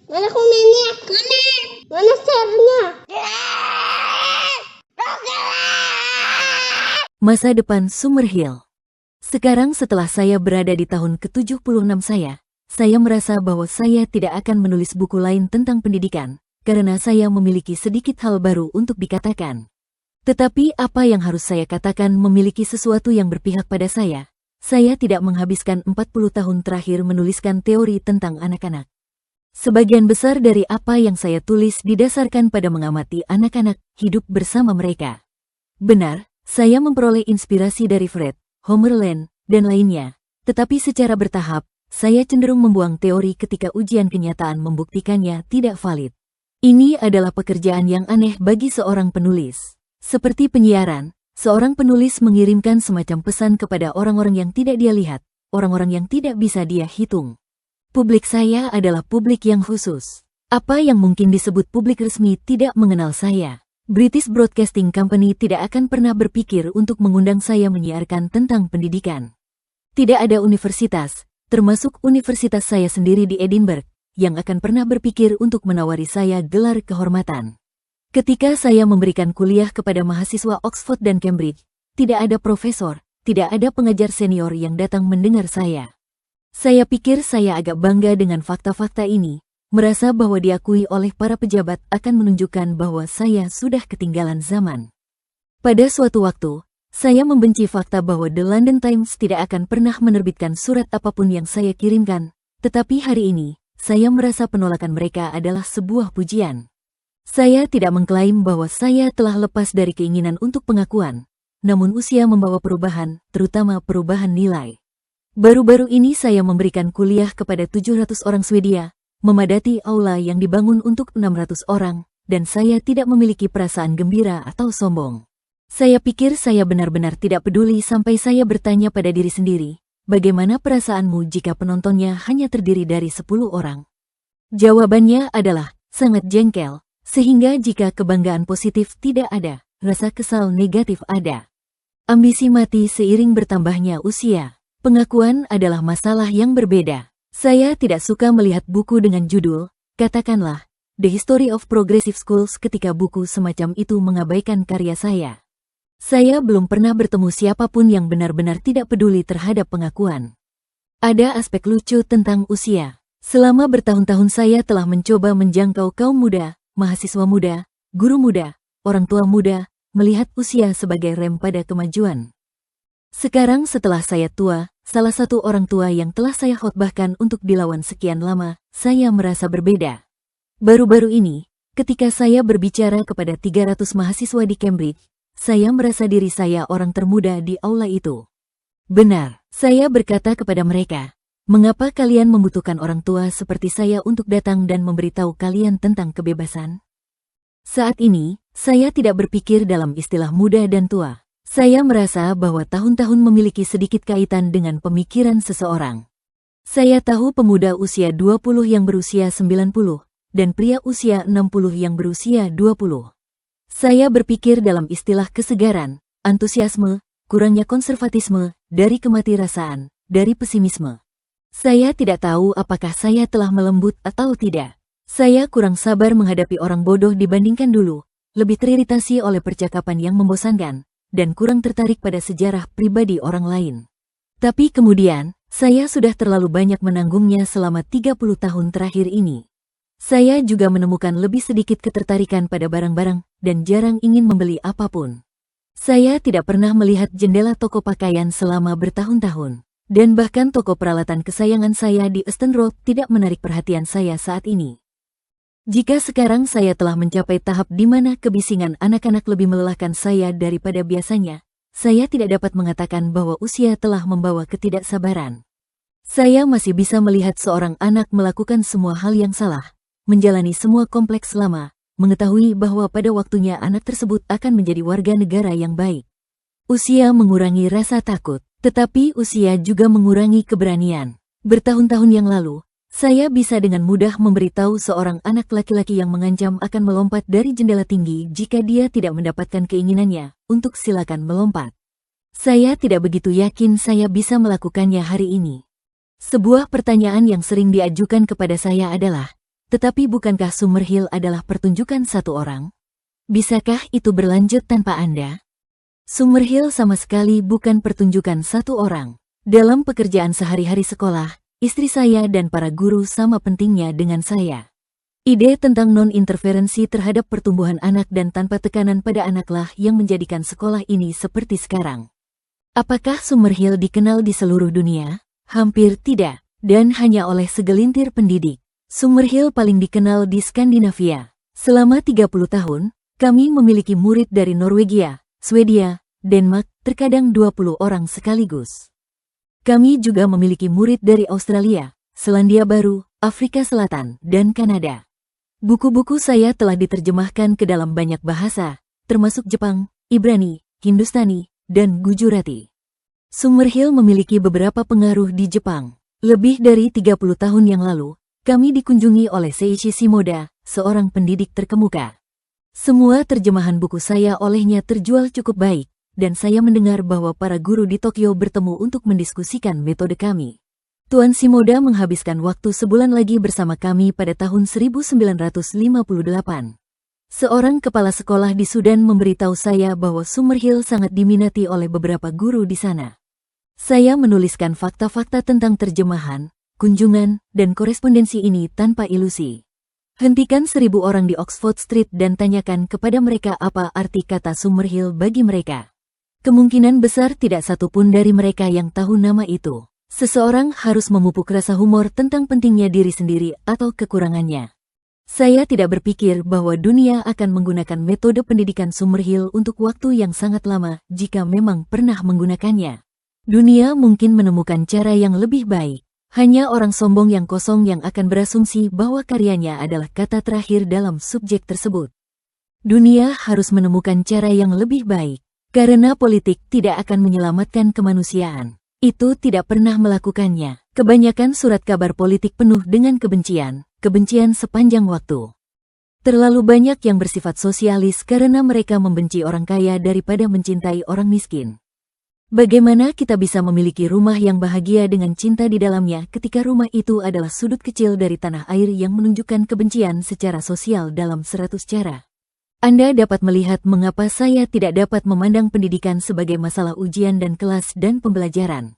Mana komennya? Mana? Mana share-nya? Masa depan Summerhill. Sekarang setelah saya berada di tahun ke-76 saya merasa bahwa saya tidak akan menulis buku lain tentang pendidikan, karena saya memiliki sedikit hal baru untuk dikatakan. Tetapi apa yang harus saya katakan memiliki sesuatu yang berpihak pada saya. Saya tidak menghabiskan 40 tahun terakhir menuliskan teori tentang anak-anak. Sebagian besar dari apa yang saya tulis didasarkan pada mengamati anak-anak, hidup bersama mereka. Benar, saya memperoleh inspirasi dari Fred, Homer Land, dan lainnya. Tetapi secara bertahap, saya cenderung membuang teori ketika ujian kenyataan membuktikannya tidak valid. Ini adalah pekerjaan yang aneh bagi seorang penulis. Seperti penyiaran, seorang penulis mengirimkan semacam pesan kepada orang-orang yang tidak dia lihat, orang-orang yang tidak bisa dia hitung. Publik saya adalah publik yang khusus. Apa yang mungkin disebut publik resmi tidak mengenal saya. British Broadcasting Company tidak akan pernah berpikir untuk mengundang saya menyiarkan tentang pendidikan. Tidak ada universitas, termasuk universitas saya sendiri di Edinburgh, yang akan pernah berpikir untuk menawari saya gelar kehormatan. Ketika saya memberikan kuliah kepada mahasiswa Oxford dan Cambridge, tidak ada profesor, tidak ada pengajar senior yang datang mendengar saya. Saya pikir saya agak bangga dengan fakta-fakta ini, merasa bahwa diakui oleh para pejabat akan menunjukkan bahwa saya sudah ketinggalan zaman. Pada suatu waktu, saya membenci fakta bahwa The London Times tidak akan pernah menerbitkan surat apapun yang saya kirimkan, tetapi hari ini, saya merasa penolakan mereka adalah sebuah pujian. Saya tidak mengklaim bahwa saya telah lepas dari keinginan untuk pengakuan, namun usia membawa perubahan, terutama perubahan nilai. Baru-baru ini saya memberikan kuliah kepada 700 orang Swedia, memadati aula yang dibangun untuk 600 orang, dan saya tidak memiliki perasaan gembira atau sombong. Saya pikir saya benar-benar tidak peduli sampai saya bertanya pada diri sendiri, bagaimana perasaanmu jika penontonnya hanya terdiri dari 10 orang? Jawabannya adalah, sangat jengkel, sehingga jika kebanggaan positif tidak ada, rasa kesal negatif ada. Ambisi mati seiring bertambahnya usia. Pengakuan adalah masalah yang berbeda. Saya tidak suka melihat buku dengan judul, katakanlah, The History of Progressive Schools ketika buku semacam itu mengabaikan karya saya. Saya belum pernah bertemu siapapun yang benar-benar tidak peduli terhadap pengakuan. Ada aspek lucu tentang usia. Selama bertahun-tahun saya telah mencoba menjangkau kaum muda, mahasiswa muda, guru muda, orang tua muda, melihat usia sebagai rem pada kemajuan. Sekarang setelah saya tua, salah satu orang tua yang telah saya khotbahkan untuk dilawan sekian lama, saya merasa berbeda. Baru-baru ini, ketika saya berbicara kepada 300 mahasiswa di Cambridge, saya merasa diri saya orang termuda di aula itu. Benar, saya berkata kepada mereka, mengapa kalian membutuhkan orang tua seperti saya untuk datang dan memberitahu kalian tentang kebebasan? Saat ini, saya tidak berpikir dalam istilah muda dan tua. Saya merasa bahwa tahun-tahun memiliki sedikit kaitan dengan pemikiran seseorang. Saya tahu pemuda usia 20 yang berusia 90, dan pria usia 60 yang berusia 20. Saya berpikir dalam istilah kesegaran, antusiasme, kurangnya konservatisme, dari kematirasaan, dari pesimisme. Saya tidak tahu apakah saya telah melembut atau tidak. Saya kurang sabar menghadapi orang bodoh dibandingkan dulu, lebih teriritasi oleh percakapan yang membosankan, dan kurang tertarik pada sejarah pribadi orang lain. Tapi kemudian, saya sudah terlalu banyak menanggungnya selama 30 tahun terakhir ini. Saya juga menemukan lebih sedikit ketertarikan pada barang-barang, dan jarang ingin membeli apapun. Saya tidak pernah melihat jendela toko pakaian selama bertahun-tahun, dan bahkan toko peralatan kesayangan saya di Euston Road tidak menarik perhatian saya saat ini. Jika sekarang saya telah mencapai tahap di mana kebisingan anak-anak lebih melelahkan saya daripada biasanya, saya tidak dapat mengatakan bahwa usia telah membawa ketidaksabaran. Saya masih bisa melihat seorang anak melakukan semua hal yang salah, menjalani semua kompleks lama, mengetahui bahwa pada waktunya anak tersebut akan menjadi warga negara yang baik. Usia mengurangi rasa takut, tetapi usia juga mengurangi keberanian. Bertahun-tahun yang lalu, saya bisa dengan mudah memberitahu seorang anak laki-laki yang mengancam akan melompat dari jendela tinggi jika dia tidak mendapatkan keinginannya, untuk silakan melompat. Saya tidak begitu yakin saya bisa melakukannya hari ini. Sebuah pertanyaan yang sering diajukan kepada saya adalah, Tetapi bukankah Summerhill adalah pertunjukan satu orang? Bisakah itu berlanjut tanpa Anda? Summerhill sama sekali bukan pertunjukan satu orang. Dalam pekerjaan sehari-hari sekolah, istri saya dan para guru sama pentingnya dengan saya. Ide tentang non-interferensi terhadap pertumbuhan anak dan tanpa tekanan pada anaklah yang menjadikan sekolah ini seperti sekarang. Apakah Summerhill dikenal di seluruh dunia? Hampir tidak, dan hanya oleh segelintir pendidik. Summerhill paling dikenal di Skandinavia. Selama 30 tahun, kami memiliki murid dari Norwegia, Swedia, Denmark, terkadang 20 orang sekaligus. Kami juga memiliki murid dari Australia, Selandia Baru, Afrika Selatan, dan Kanada. Buku-buku saya telah diterjemahkan ke dalam banyak bahasa, termasuk Jepang, Ibrani, Hindustani, dan Gujarati. Summerhill memiliki beberapa pengaruh di Jepang. Lebih dari 30 tahun yang lalu, kami dikunjungi oleh Seiichi Shimoda, seorang pendidik terkemuka. Semua terjemahan buku saya olehnya terjual cukup baik, dan saya mendengar bahwa para guru di Tokyo bertemu untuk mendiskusikan metode kami. Tuan Shimoda menghabiskan waktu sebulan lagi bersama kami pada tahun 1958. Seorang kepala sekolah di Sudan memberitahu saya bahwa Summerhill sangat diminati oleh beberapa guru di sana. Saya menuliskan fakta-fakta tentang terjemahan, kunjungan, dan korespondensi ini tanpa ilusi. Hentikan 1000 orang di Oxford Street dan tanyakan kepada mereka apa arti kata Summerhill bagi mereka. Kemungkinan besar tidak satu pun dari mereka yang tahu nama itu. Seseorang harus memupuk rasa humor tentang pentingnya diri sendiri atau kekurangannya. Saya tidak berpikir bahwa dunia akan menggunakan metode pendidikan Summerhill untuk waktu yang sangat lama jika memang pernah menggunakannya. Dunia mungkin menemukan cara yang lebih baik. Hanya orang sombong yang kosong yang akan berasumsi bahwa karyanya adalah kata terakhir dalam subjek tersebut. Dunia harus menemukan cara yang lebih baik, karena politik tidak akan menyelamatkan kemanusiaan. Itu tidak pernah melakukannya. Kebanyakan surat kabar politik penuh dengan kebencian sepanjang waktu. Terlalu banyak yang bersifat sosialis karena mereka membenci orang kaya daripada mencintai orang miskin. Bagaimana kita bisa memiliki rumah yang bahagia dengan cinta di dalamnya ketika rumah itu adalah sudut kecil dari tanah air yang menunjukkan kebencian secara sosial dalam 100 cara? Anda dapat melihat mengapa saya tidak dapat memandang pendidikan sebagai masalah ujian dan kelas dan pembelajaran.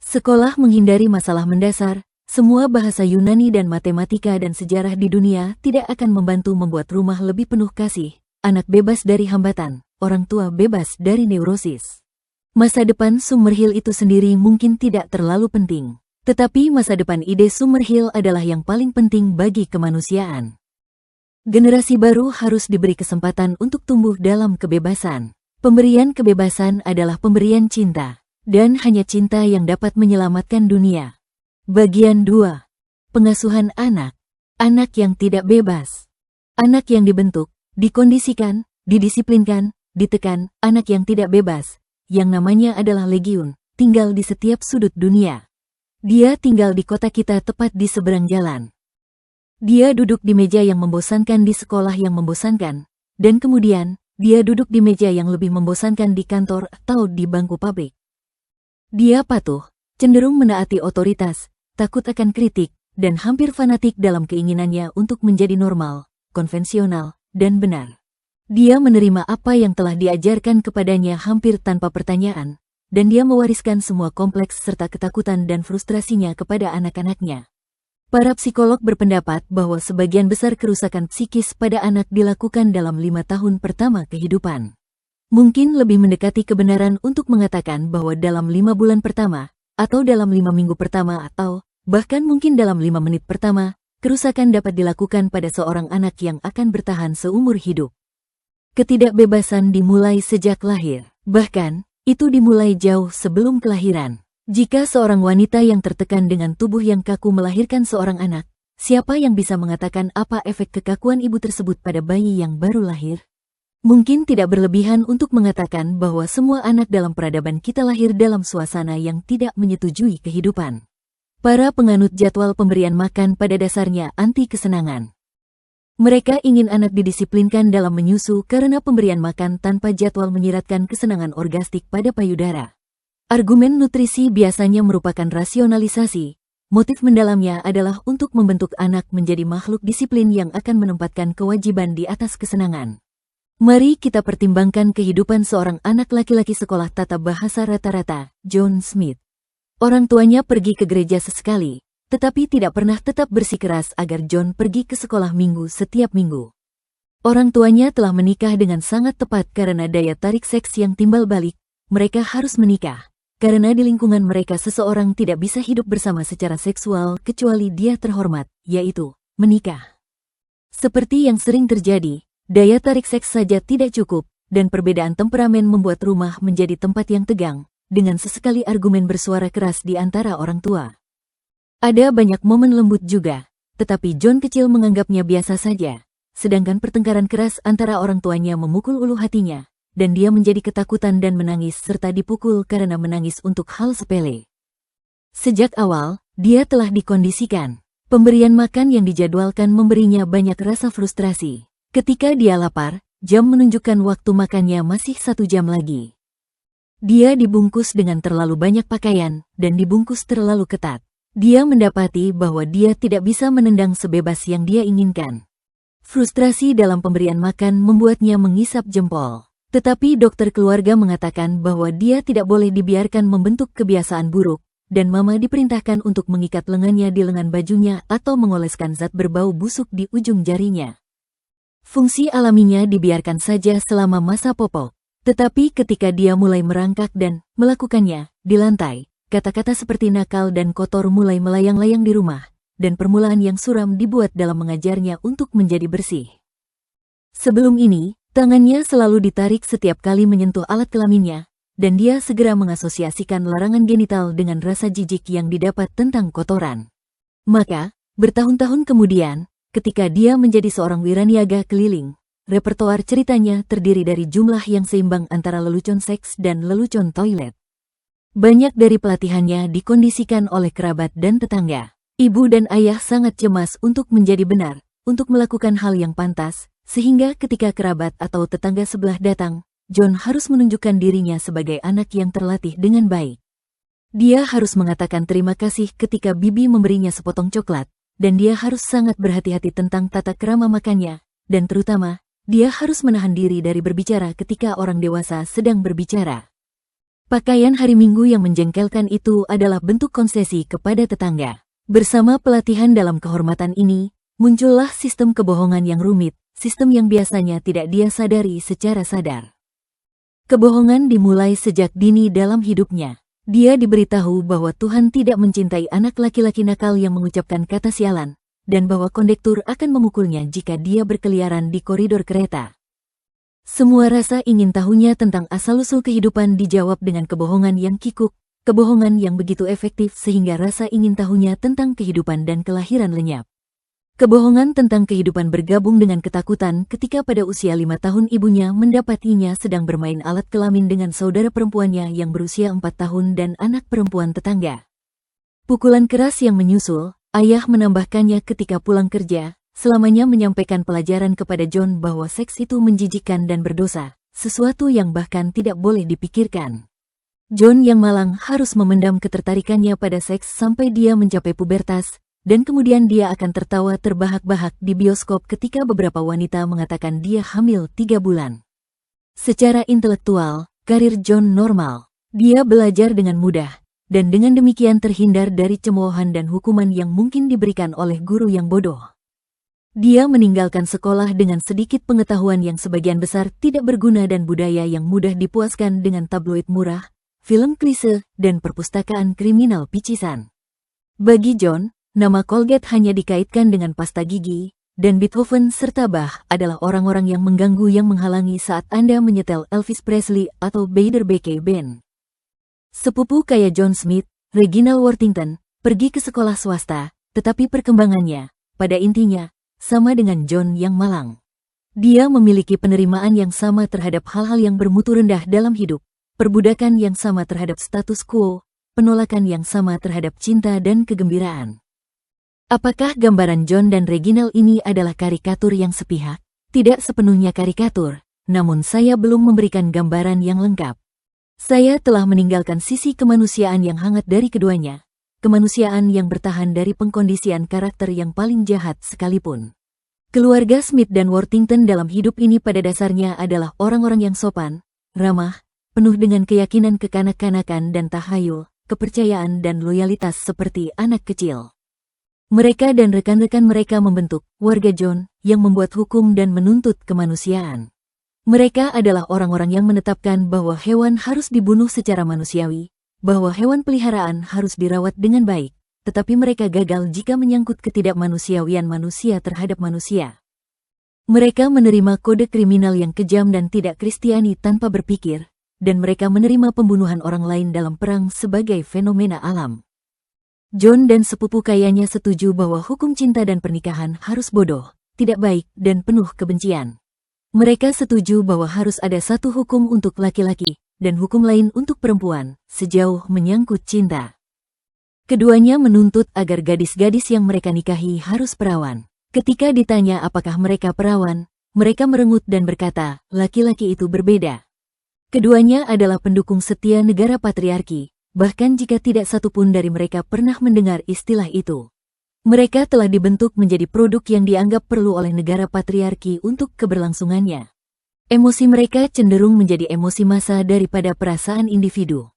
Sekolah menghindari masalah mendasar, semua bahasa Yunani dan matematika dan sejarah di dunia tidak akan membantu membuat rumah lebih penuh kasih, anak bebas dari hambatan, orang tua bebas dari neurosis. Masa depan Summerhill itu sendiri mungkin tidak terlalu penting, tetapi masa depan ide Summerhill adalah yang paling penting bagi kemanusiaan. Generasi baru harus diberi kesempatan untuk tumbuh dalam kebebasan. Pemberian kebebasan adalah pemberian cinta, dan hanya cinta yang dapat menyelamatkan dunia. Bagian 2. Pengasuhan anak. Anak yang tidak bebas. Anak yang dibentuk, dikondisikan, didisiplinkan, ditekan, anak yang tidak bebas, yang namanya adalah legiun, tinggal di setiap sudut dunia. Dia tinggal di kota kita tepat di seberang jalan. Dia duduk di meja yang membosankan di sekolah yang membosankan, dan kemudian, dia duduk di meja yang lebih membosankan di kantor atau di bangku pabrik. Dia patuh, cenderung menaati otoritas, takut akan kritik, dan hampir fanatik dalam keinginannya untuk menjadi normal, konvensional, dan benar. Dia menerima apa yang telah diajarkan kepadanya hampir tanpa pertanyaan, dan dia mewariskan semua kompleks serta ketakutan dan frustrasinya kepada anak-anaknya. Para psikolog berpendapat bahwa sebagian besar kerusakan psikis pada anak dilakukan dalam 5 tahun pertama kehidupan. Mungkin lebih mendekati kebenaran untuk mengatakan bahwa dalam 5 bulan pertama, atau dalam 5 minggu pertama atau, bahkan mungkin dalam 5 menit pertama, kerusakan dapat dilakukan pada seorang anak yang akan bertahan seumur hidup. Ketidakbebasan dimulai sejak lahir, bahkan, itu dimulai jauh sebelum kelahiran. Jika seorang wanita yang tertekan dengan tubuh yang kaku melahirkan seorang anak, siapa yang bisa mengatakan apa efek kekakuan ibu tersebut pada bayi yang baru lahir? Mungkin tidak berlebihan untuk mengatakan bahwa semua anak dalam peradaban kita lahir dalam suasana yang tidak menyetujui kehidupan. Para penganut jadwal pemberian makan pada dasarnya anti kesenangan. Mereka ingin anak didisiplinkan dalam menyusu karena pemberian makan tanpa jadwal menyiratkan kesenangan orgastik pada payudara. Argumen nutrisi biasanya merupakan rasionalisasi, motif mendalamnya adalah untuk membentuk anak menjadi makhluk disiplin yang akan menempatkan kewajiban di atas kesenangan. Mari kita pertimbangkan kehidupan seorang anak laki-laki sekolah tata bahasa rata-rata, John Smith. Orang tuanya pergi ke gereja sesekali, tetapi tidak pernah tetap bersikeras agar John pergi ke sekolah minggu setiap minggu. Orang tuanya telah menikah dengan sangat tepat karena daya tarik seks yang timbal balik. Mereka harus menikah, karena di lingkungan mereka seseorang tidak bisa hidup bersama secara seksual kecuali dia terhormat, yaitu menikah. Seperti yang sering terjadi, daya tarik seks saja tidak cukup, dan perbedaan temperamen membuat rumah menjadi tempat yang tegang, dengan sesekali argumen bersuara keras di antara orang tua. Ada banyak momen lembut juga, tetapi John kecil menganggapnya biasa saja. Sedangkan pertengkaran keras antara orang tuanya memukul ulu hatinya, dan dia menjadi ketakutan dan menangis serta dipukul karena menangis untuk hal sepele. Sejak awal, dia telah dikondisikan. Pemberian makan yang dijadwalkan memberinya banyak rasa frustrasi. Ketika dia lapar, jam menunjukkan waktu makannya masih 1 jam lagi. Dia dibungkus dengan terlalu banyak pakaian, dan dibungkus terlalu ketat. Dia mendapati bahwa dia tidak bisa menendang sebebas yang dia inginkan. Frustrasi dalam pemberian makan membuatnya mengisap jempol. Tetapi dokter keluarga mengatakan bahwa dia tidak boleh dibiarkan membentuk kebiasaan buruk, dan mama diperintahkan untuk mengikat lengannya di lengan bajunya atau mengoleskan zat berbau busuk di ujung jarinya. Fungsi alaminya dibiarkan saja selama masa popok. Tetapi ketika dia mulai merangkak dan melakukannya di lantai, kata-kata seperti nakal dan kotor mulai melayang-layang di rumah. Dan permulaan yang suram dibuat dalam mengajarnya untuk menjadi bersih. Sebelum ini, tangannya selalu ditarik setiap kali menyentuh alat kelaminnya, dan dia segera mengasosiasikan larangan genital dengan rasa jijik yang didapat tentang kotoran. Maka, bertahun-tahun kemudian, ketika dia menjadi seorang wiraniaga keliling, repertoar ceritanya terdiri dari jumlah yang seimbang antara lelucon seks dan lelucon toilet. Banyak dari pelatihannya dikondisikan oleh kerabat dan tetangga. Ibu dan ayah sangat cemas untuk menjadi benar, untuk melakukan hal yang pantas, sehingga ketika kerabat atau tetangga sebelah datang, John harus menunjukkan dirinya sebagai anak yang terlatih dengan baik. Dia harus mengatakan terima kasih ketika bibi memberinya sepotong coklat, dan dia harus sangat berhati-hati tentang tata krama makannya, dan terutama, dia harus menahan diri dari berbicara ketika orang dewasa sedang berbicara. Pakaian hari Minggu yang menjengkelkan itu adalah bentuk konsesi kepada tetangga. Bersama pelatihan dalam kehormatan ini, muncullah sistem kebohongan yang rumit, sistem yang biasanya tidak dia sadari secara sadar. Kebohongan dimulai sejak dini dalam hidupnya. Dia diberitahu bahwa Tuhan tidak mencintai anak laki-laki nakal yang mengucapkan kata sialan, dan bahwa kondektur akan memukulnya jika dia berkeliaran di koridor kereta. Semua rasa ingin tahunya tentang asal-usul kehidupan dijawab dengan kebohongan yang kikuk, kebohongan yang begitu efektif sehingga rasa ingin tahunya tentang kehidupan dan kelahiran lenyap. Kebohongan tentang kehidupan bergabung dengan ketakutan ketika pada usia 5 tahun ibunya mendapatinya sedang bermain alat kelamin dengan saudara perempuannya yang berusia 4 tahun dan anak perempuan tetangga. Pukulan keras yang menyusul, ayah menambahkannya ketika pulang kerja, selamanya menyampaikan pelajaran kepada John bahwa seks itu menjijikkan dan berdosa, sesuatu yang bahkan tidak boleh dipikirkan. John yang malang harus memendam ketertarikannya pada seks sampai dia mencapai pubertas, dan kemudian dia akan tertawa terbahak-bahak di bioskop ketika beberapa wanita mengatakan dia hamil 3 bulan. Secara intelektual, karir John normal. Dia belajar dengan mudah, dan dengan demikian terhindar dari cemoohan dan hukuman yang mungkin diberikan oleh guru yang bodoh. Dia meninggalkan sekolah dengan sedikit pengetahuan yang sebagian besar tidak berguna dan budaya yang mudah dipuaskan dengan tabloid murah, film klise, dan perpustakaan kriminal picisan. Bagi John, nama Colgate hanya dikaitkan dengan pasta gigi, dan Beethoven serta Bach adalah orang-orang yang mengganggu yang menghalangi saat Anda menyetel Elvis Presley atau Bader Beke Band. Sepupu kaya John Smith, Reginald Worthington, pergi ke sekolah swasta, tetapi perkembangannya, pada intinya, sama dengan John yang malang. Dia memiliki penerimaan yang sama terhadap hal-hal yang bermutu rendah dalam hidup, perbudakan yang sama terhadap status quo, penolakan yang sama terhadap cinta dan kegembiraan. Apakah gambaran John dan Reginald ini adalah karikatur yang sepihak? Tidak sepenuhnya karikatur, namun saya belum memberikan gambaran yang lengkap. Saya telah meninggalkan sisi kemanusiaan yang hangat dari keduanya, kemanusiaan yang bertahan dari pengkondisian karakter yang paling jahat sekalipun. Keluarga Smith dan Worthington dalam hidup ini pada dasarnya adalah orang-orang yang sopan, ramah, penuh dengan keyakinan kekanak-kanakan dan tahayul, kepercayaan dan loyalitas seperti anak kecil. Mereka dan rekan-rekan mereka membentuk warga John yang membuat hukum dan menuntut kemanusiaan. Mereka adalah orang-orang yang menetapkan bahwa hewan harus dibunuh secara manusiawi, bahwa hewan peliharaan harus dirawat dengan baik, tetapi mereka gagal jika menyangkut ketidakmanusiawian manusia terhadap manusia. Mereka menerima kode kriminal yang kejam dan tidak Kristiani tanpa berpikir, dan mereka menerima pembunuhan orang lain dalam perang sebagai fenomena alam. John dan sepupu kayanya setuju bahwa hukum cinta dan pernikahan harus bodoh, tidak baik, dan penuh kebencian. Mereka setuju bahwa harus ada satu hukum untuk laki-laki, dan hukum lain untuk perempuan, sejauh menyangkut cinta. Keduanya menuntut agar gadis-gadis yang mereka nikahi harus perawan. Ketika ditanya apakah mereka perawan, mereka merengut dan berkata, laki-laki itu berbeda. Keduanya adalah pendukung setia negara patriarki, bahkan jika tidak satupun dari mereka pernah mendengar istilah itu. Mereka telah dibentuk menjadi produk yang dianggap perlu oleh negara patriarki untuk keberlangsungannya. Emosi mereka cenderung menjadi emosi massa daripada perasaan individu.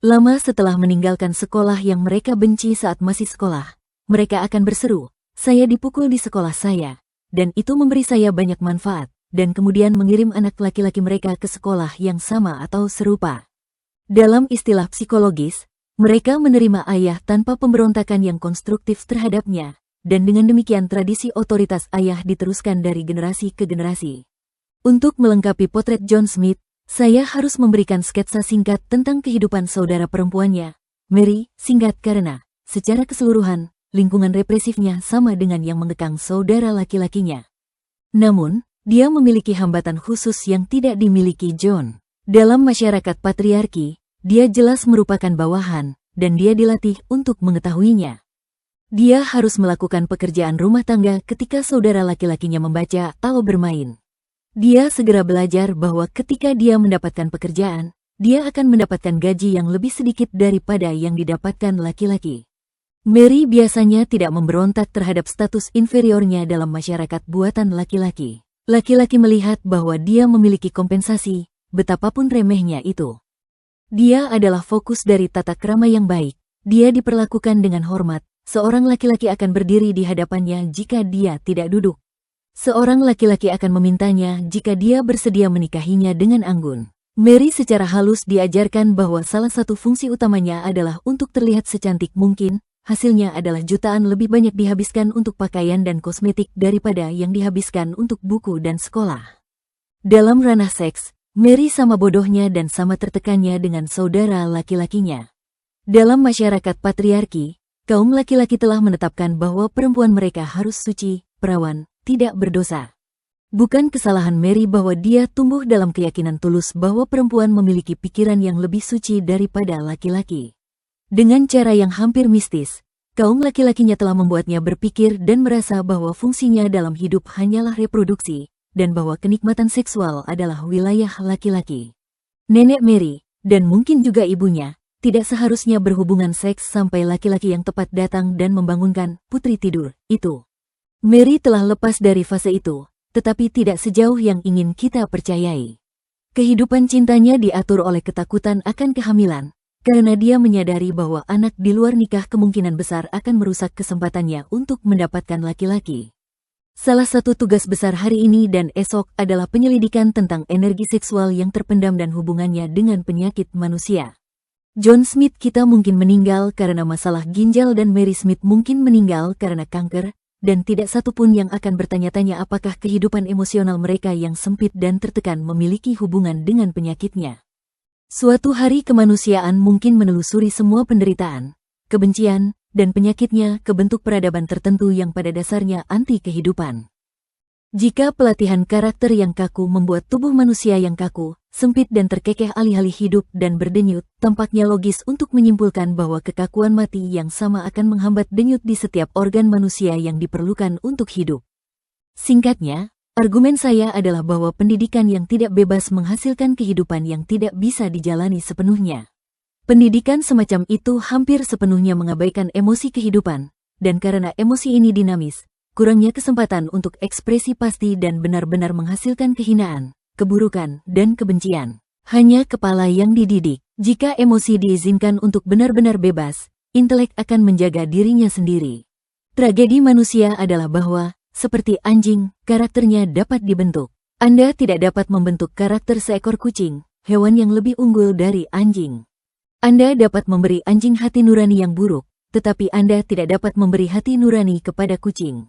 Lama setelah meninggalkan sekolah yang mereka benci saat masih sekolah, mereka akan berseru, "Saya dipukul di sekolah saya," dan itu memberi saya banyak manfaat, dan kemudian mengirim anak laki-laki mereka ke sekolah yang sama atau serupa. Dalam istilah psikologis, mereka menerima ayah tanpa pemberontakan yang konstruktif terhadapnya, dan dengan demikian tradisi otoritas ayah diteruskan dari generasi ke generasi. Untuk melengkapi potret John Smith, saya harus memberikan sketsa singkat tentang kehidupan saudara perempuannya, Mary, singkat karena, secara keseluruhan, lingkungan represifnya sama dengan yang mengekang saudara laki-lakinya. Namun, dia memiliki hambatan khusus yang tidak dimiliki John. Dalam masyarakat patriarki, dia jelas merupakan bawahan, dan dia dilatih untuk mengetahuinya. Dia harus melakukan pekerjaan rumah tangga ketika saudara laki-lakinya membaca atau bermain. Dia segera belajar bahwa ketika dia mendapatkan pekerjaan, dia akan mendapatkan gaji yang lebih sedikit daripada yang didapatkan laki-laki. Mary biasanya tidak memberontak terhadap status inferiornya dalam masyarakat buatan laki-laki. Laki-laki melihat bahwa dia memiliki kompensasi, betapapun remehnya itu. Dia adalah fokus dari tata krama yang baik. Dia diperlakukan dengan hormat. Seorang laki-laki akan berdiri di hadapannya jika dia tidak duduk. Seorang laki-laki akan memintanya jika dia bersedia menikahinya dengan anggun. Mary secara halus diajarkan bahwa salah satu fungsi utamanya adalah untuk terlihat secantik mungkin. Hasilnya adalah jutaan lebih banyak dihabiskan untuk pakaian dan kosmetik daripada yang dihabiskan untuk buku dan sekolah. Dalam ranah seks, Mary sama bodohnya dan sama tertekannya dengan saudara laki-lakinya. Dalam masyarakat patriarki, kaum laki-laki telah menetapkan bahwa perempuan mereka harus suci, perawan, tidak berdosa. Bukan kesalahan Mary bahwa dia tumbuh dalam keyakinan tulus bahwa perempuan memiliki pikiran yang lebih suci daripada laki-laki. Dengan cara yang hampir mistis, kaum laki-lakinya telah membuatnya berpikir dan merasa bahwa fungsinya dalam hidup hanyalah reproduksi, dan bahwa kenikmatan seksual adalah wilayah laki-laki. Nenek Mary, dan mungkin juga ibunya, tidak seharusnya berhubungan seks sampai laki-laki yang tepat datang dan membangunkan putri tidur itu. Mary telah lepas dari fase itu, tetapi tidak sejauh yang ingin kita percayai. Kehidupan cintanya diatur oleh ketakutan akan kehamilan, karena dia menyadari bahwa anak di luar nikah kemungkinan besar akan merusak kesempatannya untuk mendapatkan laki-laki. Salah satu tugas besar hari ini dan esok adalah penyelidikan tentang energi seksual yang terpendam dan hubungannya dengan penyakit manusia. John Smith kita mungkin meninggal karena masalah ginjal dan Mary Smith mungkin meninggal karena kanker, dan tidak satupun yang akan bertanya-tanya apakah kehidupan emosional mereka yang sempit dan tertekan memiliki hubungan dengan penyakitnya. Suatu hari kemanusiaan mungkin menelusuri semua penderitaan, kebencian, dan penyakitnya ke bentuk peradaban tertentu yang pada dasarnya anti kehidupan. Jika pelatihan karakter yang kaku membuat tubuh manusia yang kaku, sempit dan terkekeh alih-alih hidup dan berdenyut, tampaknya logis untuk menyimpulkan bahwa kekakuan mati yang sama akan menghambat denyut di setiap organ manusia yang diperlukan untuk hidup. Singkatnya, argumen saya adalah bahwa pendidikan yang tidak bebas menghasilkan kehidupan yang tidak bisa dijalani sepenuhnya. Pendidikan semacam itu hampir sepenuhnya mengabaikan emosi kehidupan, dan karena emosi ini dinamis, kurangnya kesempatan untuk ekspresi pasti dan benar-benar menghasilkan kehinaan, keburukan, dan kebencian. Hanya kepala yang dididik. Jika emosi diizinkan untuk benar-benar bebas, intelek akan menjaga dirinya sendiri. Tragedi manusia adalah bahwa, seperti anjing, karakternya dapat dibentuk. Anda tidak dapat membentuk karakter seekor kucing, hewan yang lebih unggul dari anjing. Anda dapat memberi anjing hati nurani yang buruk, tetapi Anda tidak dapat memberi hati nurani kepada kucing.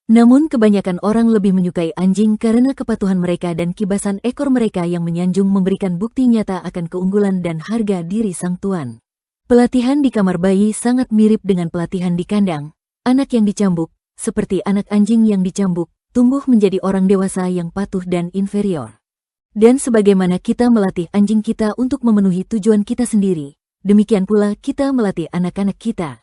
Namun kebanyakan orang lebih menyukai anjing karena kepatuhan mereka dan kibasan ekor mereka yang menyanjung memberikan bukti nyata akan keunggulan dan harga diri sang tuan. Pelatihan di kamar bayi sangat mirip dengan pelatihan di kandang. Anak yang dicambuk, seperti anak anjing yang dicambuk, tumbuh menjadi orang dewasa yang patuh dan inferior. Dan sebagaimana kita melatih anjing kita untuk memenuhi tujuan kita sendiri, demikian pula kita melatih anak-anak kita.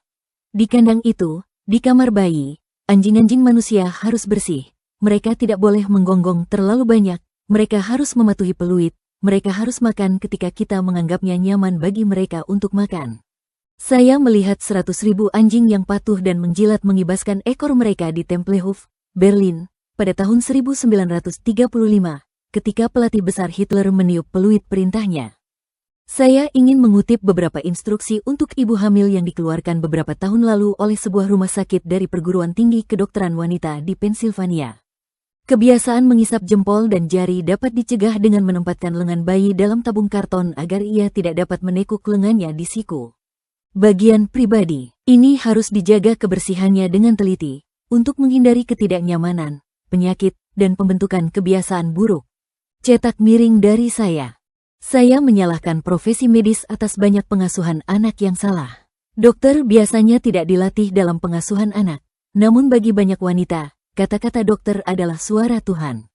Di kandang itu, di kamar bayi, anjing-anjing manusia harus bersih. Mereka tidak boleh menggonggong terlalu banyak. Mereka harus mematuhi peluit. Mereka harus makan ketika kita menganggapnya nyaman bagi mereka untuk makan. Saya melihat 100.000 anjing yang patuh dan menjilat mengibaskan ekor mereka di Tempelhof, Berlin, pada tahun 1935, ketika pelatih besar Hitler meniup peluit perintahnya. Saya ingin mengutip beberapa instruksi untuk ibu hamil yang dikeluarkan beberapa tahun lalu oleh sebuah rumah sakit dari perguruan tinggi kedokteran wanita di Pennsylvania. Kebiasaan mengisap jempol dan jari dapat dicegah dengan menempatkan lengan bayi dalam tabung karton agar ia tidak dapat menekuk lengannya di siku. Bagian pribadi, ini harus dijaga kebersihannya dengan teliti, untuk menghindari ketidaknyamanan, penyakit, dan pembentukan kebiasaan buruk. Cetak miring dari saya. Saya menyalahkan profesi medis atas banyak pengasuhan anak yang salah. Dokter biasanya tidak dilatih dalam pengasuhan anak, namun bagi banyak wanita, kata-kata dokter adalah suara Tuhan.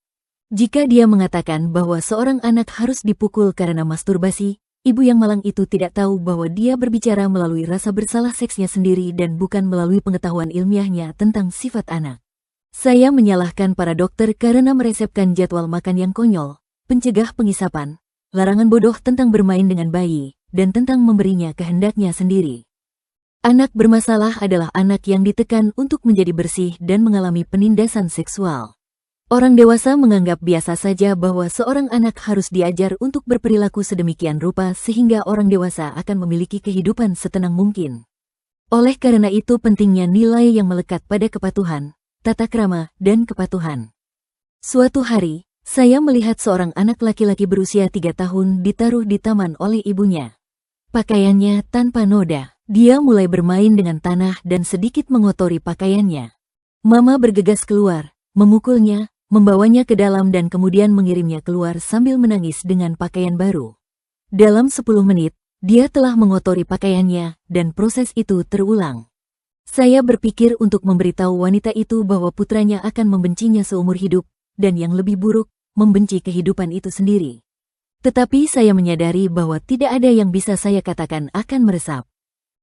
Jika dia mengatakan bahwa seorang anak harus dipukul karena masturbasi, ibu yang malang itu tidak tahu bahwa dia berbicara melalui rasa bersalah seksnya sendiri dan bukan melalui pengetahuan ilmiahnya tentang sifat anak. Saya menyalahkan para dokter karena meresepkan jadwal makan yang konyol, pencegah pengisapan, larangan bodoh tentang bermain dengan bayi, dan tentang memberinya kehendaknya sendiri. Anak bermasalah adalah anak yang ditekan untuk menjadi bersih dan mengalami penindasan seksual. Orang dewasa menganggap biasa saja bahwa seorang anak harus diajar untuk berperilaku sedemikian rupa sehingga orang dewasa akan memiliki kehidupan setenang mungkin. Oleh karena itu pentingnya nilai yang melekat pada kepatuhan, tata krama, dan kepatuhan. Suatu hari, saya melihat seorang anak laki-laki berusia 3 tahun ditaruh di taman oleh ibunya. Pakaiannya tanpa noda. Dia mulai bermain dengan tanah dan sedikit mengotori pakaiannya. Mama bergegas keluar, memukulnya, membawanya ke dalam dan kemudian mengirimnya keluar sambil menangis dengan pakaian baru. Dalam 10 menit, dia telah mengotori pakaiannya dan proses itu terulang. Saya berpikir untuk memberitahu wanita itu bahwa putranya akan membencinya seumur hidup, dan yang lebih buruk, membenci kehidupan itu sendiri. Tetapi saya menyadari bahwa tidak ada yang bisa saya katakan akan meresap.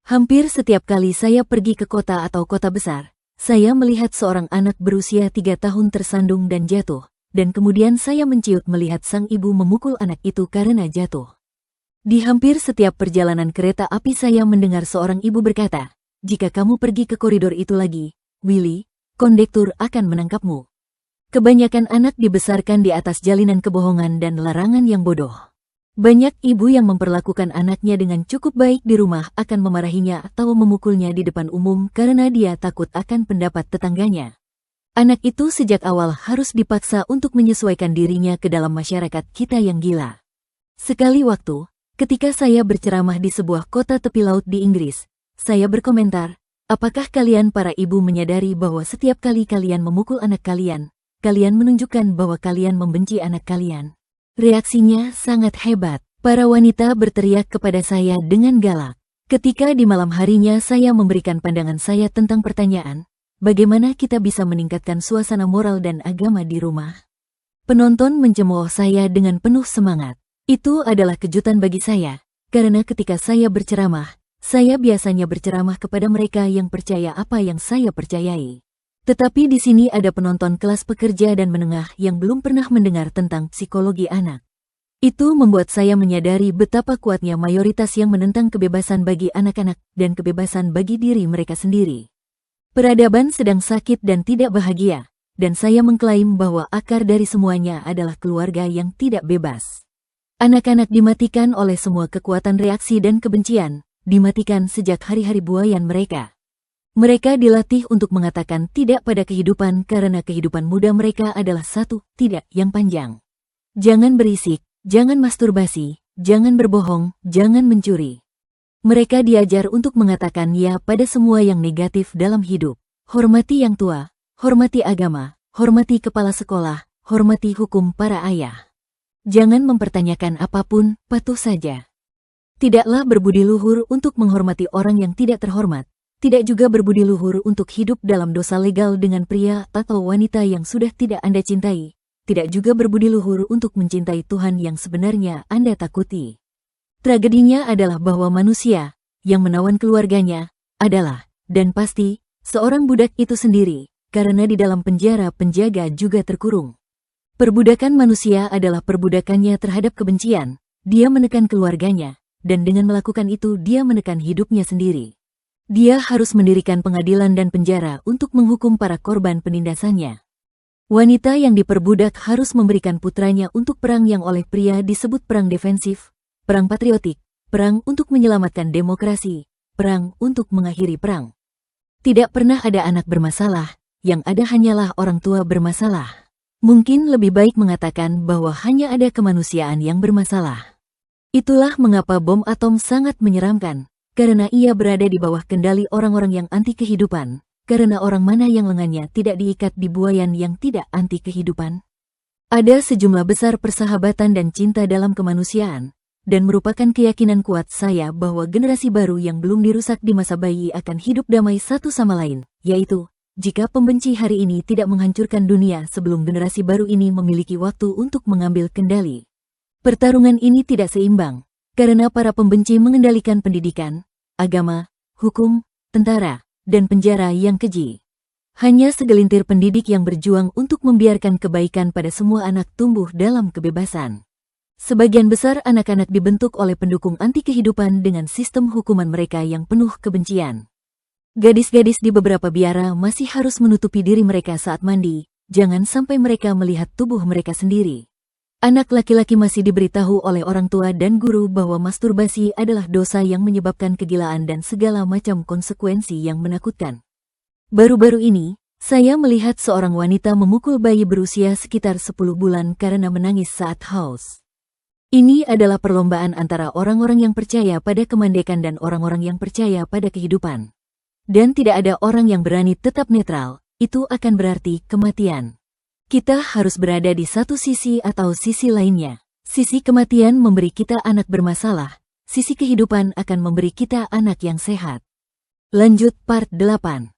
Hampir setiap kali saya pergi ke kota atau kota besar, saya melihat seorang anak berusia 3 tahun tersandung dan jatuh, dan kemudian saya menciut melihat sang ibu memukul anak itu karena jatuh. Di hampir setiap perjalanan kereta api saya mendengar seorang ibu berkata, "Jika kamu pergi ke koridor itu lagi, Willy, kondektur akan menangkapmu." Kebanyakan anak dibesarkan di atas jalinan kebohongan dan larangan yang bodoh. Banyak ibu yang memperlakukan anaknya dengan cukup baik di rumah akan memarahinya atau memukulnya di depan umum karena dia takut akan pendapat tetangganya. Anak itu sejak awal harus dipaksa untuk menyesuaikan dirinya ke dalam masyarakat kita yang gila. Sekali waktu, ketika saya berceramah di sebuah kota tepi laut di Inggris, saya berkomentar, "Apakah kalian para ibu menyadari bahwa setiap kali kalian memukul anak kalian, kalian menunjukkan bahwa kalian membenci anak kalian?" Reaksinya sangat hebat. Para wanita berteriak kepada saya dengan galak. Ketika di malam harinya saya memberikan pandangan saya tentang pertanyaan, bagaimana kita bisa meningkatkan suasana moral dan agama di rumah? Penonton mencemooh saya dengan penuh semangat. Itu adalah kejutan bagi saya, karena ketika saya berceramah, saya biasanya berceramah kepada mereka yang percaya apa yang saya percayai. Tetapi di sini ada penonton kelas pekerja dan menengah yang belum pernah mendengar tentang psikologi anak. Itu membuat saya menyadari betapa kuatnya mayoritas yang menentang kebebasan bagi anak-anak dan kebebasan bagi diri mereka sendiri. Peradaban sedang sakit dan tidak bahagia, dan saya mengklaim bahwa akar dari semuanya adalah keluarga yang tidak bebas. Anak-anak dimatikan oleh semua kekuatan reaksi dan kebencian, dimatikan sejak hari-hari buayan mereka. Mereka dilatih untuk mengatakan tidak pada kehidupan karena kehidupan muda mereka adalah satu tidak yang panjang. Jangan berisik, jangan masturbasi, jangan berbohong, jangan mencuri. Mereka diajar untuk mengatakan ya pada semua yang negatif dalam hidup. Hormati yang tua, hormati agama, hormati kepala sekolah, hormati hukum para ayah. Jangan mempertanyakan apapun, patuh saja. Tidaklah berbudi luhur untuk menghormati orang yang tidak terhormat, tidak juga berbudi luhur untuk hidup dalam dosa legal dengan pria atau wanita yang sudah tidak Anda cintai, tidak juga berbudi luhur untuk mencintai Tuhan yang sebenarnya Anda takuti. Tragedinya adalah bahwa manusia yang menawan keluarganya adalah, dan pasti, seorang budak itu sendiri, karena di dalam penjara penjaga juga terkurung. Perbudakan manusia adalah perbudakannya terhadap kebencian, dia menekan keluarganya, dan dengan melakukan itu dia menekan hidupnya sendiri. Dia harus mendirikan pengadilan dan penjara untuk menghukum para korban penindasannya. Wanita yang diperbudak harus memberikan putranya untuk perang yang oleh pria disebut perang defensif, perang patriotik, perang untuk menyelamatkan demokrasi, perang untuk mengakhiri perang. Tidak pernah ada anak bermasalah, yang ada hanyalah orang tua bermasalah. Mungkin lebih baik mengatakan bahwa hanya ada kemanusiaan yang bermasalah. Itulah mengapa bom atom sangat menyeramkan, karena ia berada di bawah kendali orang-orang yang anti kehidupan, karena orang mana yang lengannya tidak diikat di buayan yang tidak anti kehidupan. Ada sejumlah besar persahabatan dan cinta dalam kemanusiaan, dan merupakan keyakinan kuat saya bahwa generasi baru yang belum dirusak di masa bayi akan hidup damai satu sama lain, yaitu, jika pembenci hari ini tidak menghancurkan dunia sebelum generasi baru ini memiliki waktu untuk mengambil kendali. Pertarungan ini tidak seimbang, karena para pembenci mengendalikan pendidikan, agama, hukum, tentara, dan penjara yang keji. Hanya segelintir pendidik yang berjuang untuk membiarkan kebaikan pada semua anak tumbuh dalam kebebasan. Sebagian besar anak-anak dibentuk oleh pendukung anti kehidupan dengan sistem hukuman mereka yang penuh kebencian. Gadis-gadis di beberapa biara masih harus menutupi diri mereka saat mandi, jangan sampai mereka melihat tubuh mereka sendiri. Anak laki-laki masih diberitahu oleh orang tua dan guru bahwa masturbasi adalah dosa yang menyebabkan kegilaan dan segala macam konsekuensi yang menakutkan. Baru-baru ini, saya melihat seorang wanita memukul bayi berusia sekitar 10 bulan karena menangis saat haus. Ini adalah perlombaan antara orang-orang yang percaya pada kemandekan dan orang-orang yang percaya pada kehidupan. Dan tidak ada orang yang berani tetap netral, itu akan berarti kematian. Kita harus berada di satu sisi atau sisi lainnya. Sisi kematian memberi kita anak bermasalah, sisi kehidupan akan memberi kita anak yang sehat. Lanjut part 8.